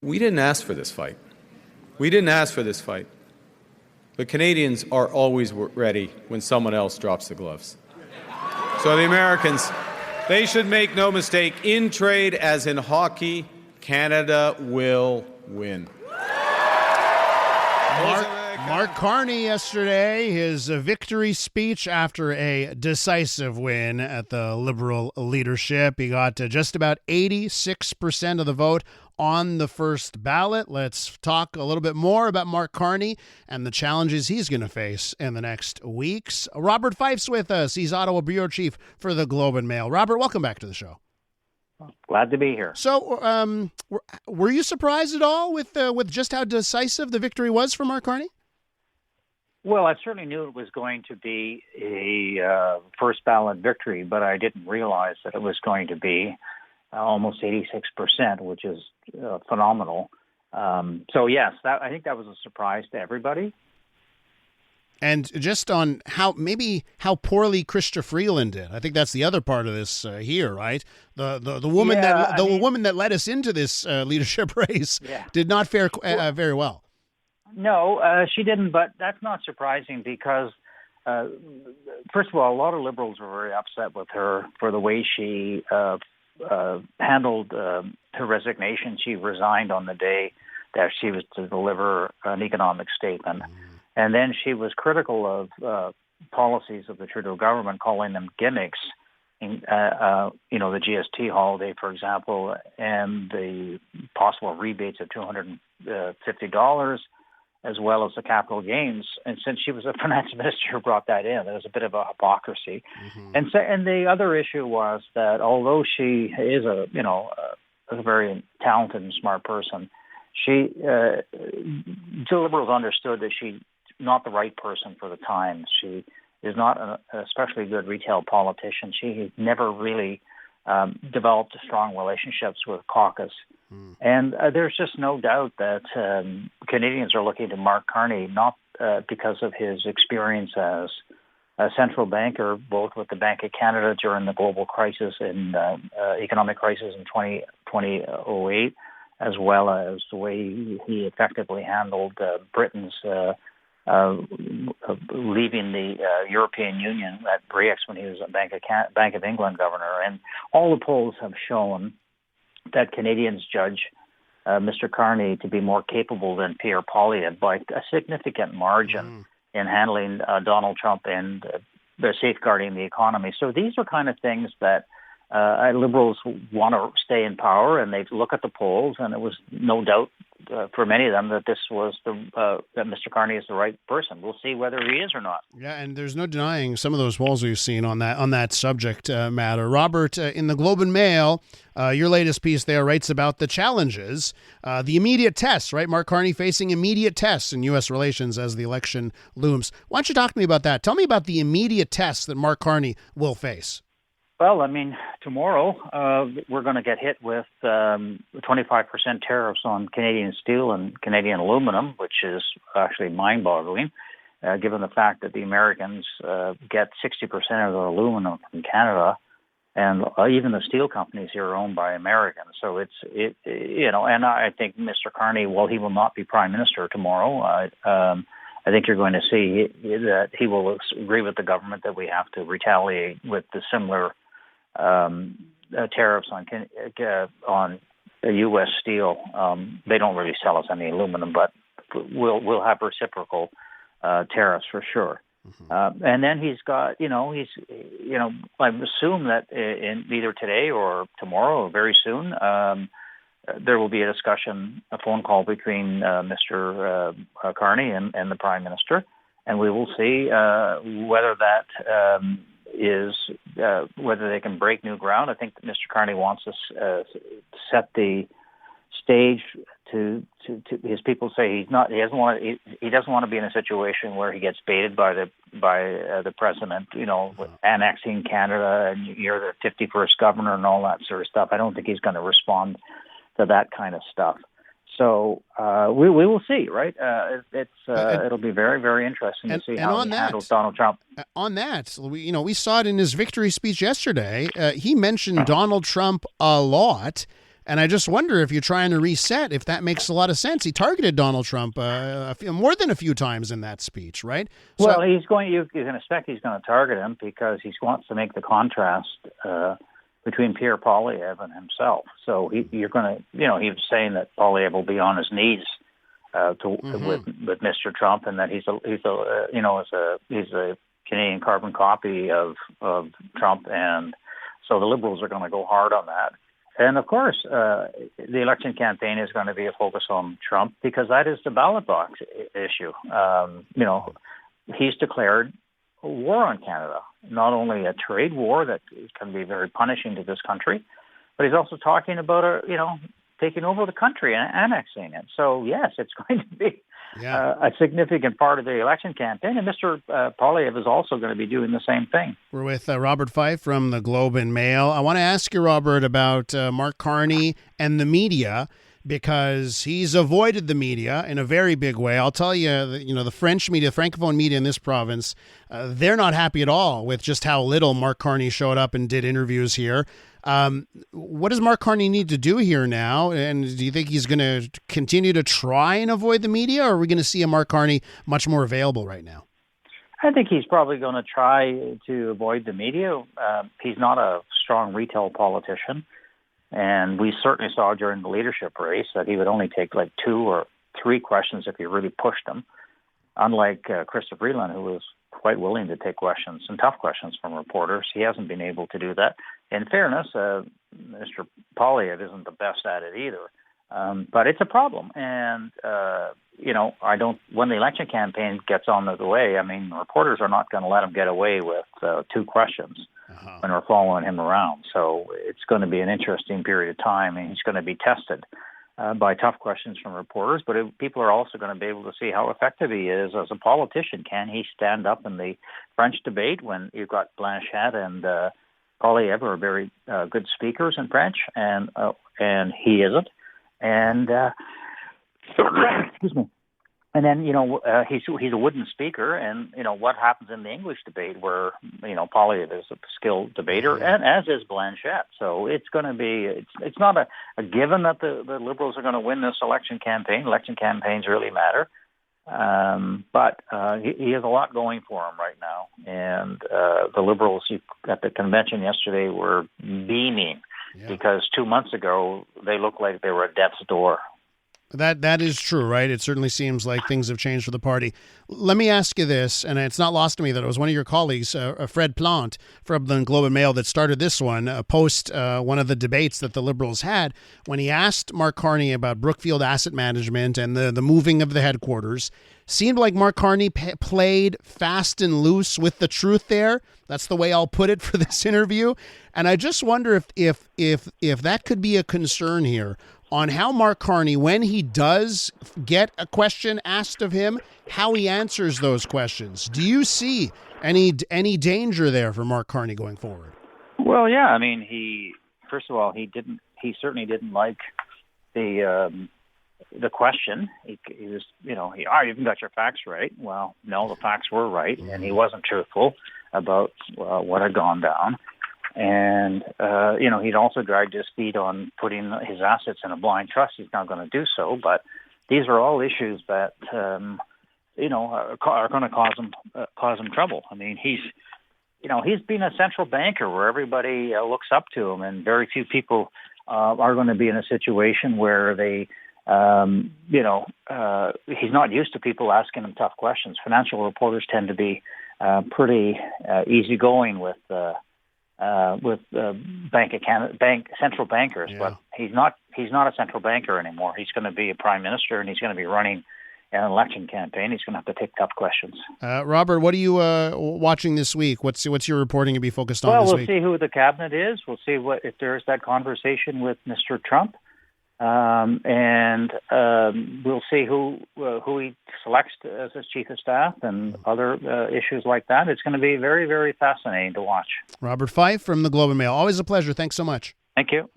We didn't ask for this fight. We didn't ask for this fight. But Canadians are always ready when someone else drops the gloves. So the Americans, they should make no mistake, in trade as in hockey, Canada will win. Mark Carney yesterday, his victory speech after a decisive win at the Liberal leadership. He got just about 86% of the vote on the first ballot. Let's talk a little bit more about Mark Carney and the challenges he's going to face in the next weeks. Robert Fife's with us. He's Ottawa bureau chief for the Globe and Mail. Robert, welcome back to the show. Glad to be here. So, were you surprised at all with just how decisive the victory was for Mark Carney? Well, I certainly knew it was going to be a first ballot victory, but I didn't realize that it was going to be almost 86%, which is phenomenal. So, yes, I think that was a surprise to everybody. And just on how poorly Chrystia Freeland did. I think that's the other part of this here, right? The woman woman that led us into this leadership race did not fare very well. No, she didn't, but that's not surprising because, first of all, a lot of Liberals were very upset with her for the way she handled her resignation. She resigned on the day that she was to deliver an economic statement. And then she was critical of policies of the Trudeau government, calling them gimmicks. The GST holiday, for example, and the possible rebates of $250, as well as the capital gains. And since she was a finance minister who brought that in, there was a bit of a hypocrisy. Mm-hmm. And the other issue was that although she is a very talented and smart person, the Liberals understood that she's not the right person for the times. She is not an especially good retail politician. She never really developed strong relationships with caucus. And there's just no doubt that Canadians are looking to Mark Carney, not because of his experience as a central banker, both with the Bank of Canada during the global crisis and economic crisis in 2008, as well as the way he effectively handled Britain's leaving the European Union at Brexit when he was a Bank of England governor. And all the polls have shown that Canadians judge Mr. Carney to be more capable than Pierre Poilievre by a significant margin in handling Donald Trump and safeguarding the economy. So these are kind of things that Liberals want to stay in power, and they look at the polls, and it was no doubt for many of them that this was that Mr. Carney is the right person. We'll see whether he is or not. Yeah, and there's no denying some of those polls we've seen on that subject matter. Robert, in the Globe and Mail, your latest piece there writes about the challenges, the immediate tests, right? Mark Carney facing immediate tests in U.S. relations as the election looms. Why don't you talk to me about that? Tell me about the immediate tests that Mark Carney will face. Well, I mean, tomorrow we're going to get hit with 25% tariffs on Canadian steel and Canadian aluminum, which is actually mind-boggling, given the fact that the Americans get 60% of the aluminum from Canada, and even the steel companies here are owned by Americans. So and I think Mr. Carney, while he will not be Prime Minister tomorrow, I think you're going to see that he will agree with the government that we have to retaliate with the similar tariffs on U.S. steel. They don't really sell us any aluminum, but we'll have reciprocal tariffs for sure. Mm-hmm. And then he's got, I assume that in either today or tomorrow or very soon, there will be a discussion, a phone call between Mr. Carney and the Prime Minister, and we will see whether that is whether they can break new ground. I think that Mr. Carney wants to set the stage to his people say he doesn't want to be in a situation where he gets baited by the president, with annexing Canada and you're the 51st governor and all that sort of stuff. I don't think he's going to respond to that kind of stuff. So we will see, right? It'll be very, very interesting to see how he handles Donald Trump. On that, we saw it in his victory speech yesterday. He mentioned Donald Trump a lot. And I just wonder if you're trying to reset, if that makes a lot of sense. He targeted Donald Trump more than a few times in that speech, right? Well, you can expect he's going to target him because he wants to make the contrast between Pierre Poilievre and himself. So you're going to, he was saying that Poilievre will be on his knees with Mr. Trump, and that he's a Canadian carbon copy of Trump, and so the Liberals are going to go hard on that. And of course, the election campaign is going to be a focus on Trump because that is the ballot box issue. He's declared war on Canada, not only a trade war that can be very punishing to this country, but he's also talking about taking over the country and annexing it. So yes, it's going to be a significant part of the election campaign, and Mr. Poilievre is also going to be doing the same thing. We're with Robert Fife from the Globe and Mail. I want to ask you, Robert, about Mark Carney and the media, because he's avoided the media in a very big way. I'll tell you, the French media, Francophone media in this province, they're not happy at all with just how little Mark Carney showed up and did interviews here. What does Mark Carney need to do here now? And do you think he's going to continue to try and avoid the media, or are we going to see a Mark Carney much more available right now? I think he's probably going to try to avoid the media. He's not a strong retail politician. And we certainly saw during the leadership race that he would only take like 2 or 3 questions if he really pushed them, unlike Christopher Freeland, who was quite willing to take questions and tough questions from reporters. He hasn't been able to do that. In fairness, Mr. Poilievre isn't the best at it either. But it's a problem. And, when the election campaign gets on the way, reporters are not going to let him get away with 2 questions when we're following him around. So it's going to be an interesting period of time, and he's going to be tested by tough questions from reporters. But people are also going to be able to see how effective he is as a politician. Can he stand up in the French debate when you've got Blanchette and Poilievre are very good speakers in French, and he isn't. And excuse me. And then he's a wooden speaker, and what happens in the English debate where Poilievre is a skilled debater, and as is Blanchette. So it's going to be it's not a given that the Liberals are going to win this election campaign. Election campaigns really matter, but he has a lot going for him right now, and the Liberals at the convention yesterday were beaming because 2 months ago they looked like they were at death's door. That is true, right? It certainly seems like things have changed for the party. Let me ask you this, and it's not lost to me that it was one of your colleagues, Fred Plante from the Globe and Mail, that started this one, post one of the debates that the Liberals had, when he asked Mark Carney about Brookfield Asset Management and the moving of the headquarters. Seemed like Mark Carney played fast and loose with the truth there. That's the way I'll put it for this interview. And I just wonder if that could be a concern here on how Mark Carney, when he does get a question asked of him, how he answers those questions. Do you see any danger there for Mark Carney going forward? Well, yeah. He certainly didn't like the question. He was, you haven't got your facts right. Well, no, the facts were right, and he wasn't truthful about what had gone down. And, he'd also dragged his feet on putting his assets in a blind trust. He's not going to do so. But these are all issues that, are going to cause him trouble. He's been a central banker where everybody looks up to him, and very few people are going to be in a situation where they, he's not used to people asking him tough questions. Financial reporters tend to be pretty easygoing with Bank of Canada, central bankers, but he's not a central banker anymore. He's going to be a prime minister, and he's going to be running an election campaign. He's going to have to take tough questions. Robert, what are you watching this week? What's your reporting to be focused on this week? Well, we'll see who the cabinet is. We'll see if there's that conversation with Mr. Trump, and we'll see who he selects as his chief of staff and other issues like that. It's going to be very, very fascinating to watch. Robert Fife from the Globe and Mail. Always a pleasure. Thanks so much. Thank you.